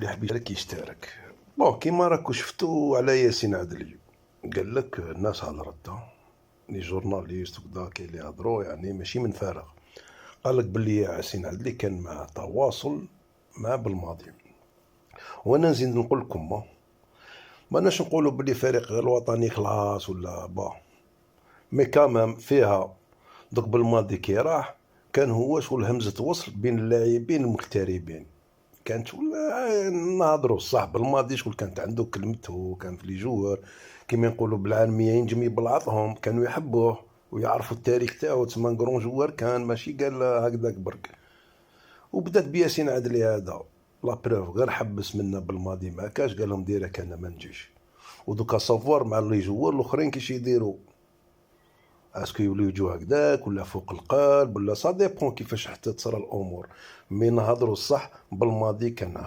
اللي حب يشارك يشترك. بون كيما راكو شفتو على ياسين عدلي، قال لك الناس هضرت، لي جورناليست وكذا كاين اللي هضروا يعني ماشي من فراغ. قال لك باللي ياسين عدلي كان مع تواصل مع بالماضي. وانا نزيد نقول لكم ماناش نقولوا باللي فريق الوطني خلاص ولا مي كامام فيها دوك بالماضي كي راح كان هو شغل همزة وصل بين اللاعبين المغتربين. كانت ولا نهضروا صح بالماضي شغل كانت عنده كلمته، كان في لي جوار كيما يقولوا بالعالمية ينجم يبلعطهم، كانوا يحبوه ويعرفوا التاريخ تاعو، تسمى كرون جوار كان ماشي قال هكذاك برك. وبدات بياسين عدلي هذا لا بروف غير حبس منا بالماضي ما كاش قال لهم ديرك انا ما نجيش. ودوكا صافوار مع لي جوار الاخرين كيش يديروا، اسكو يوليو يجوا هكذاك ولا فوق القلب ولا سا ديبون كيفاش حتى تصرا الامور. مي نهضروا الصح بالماضي كان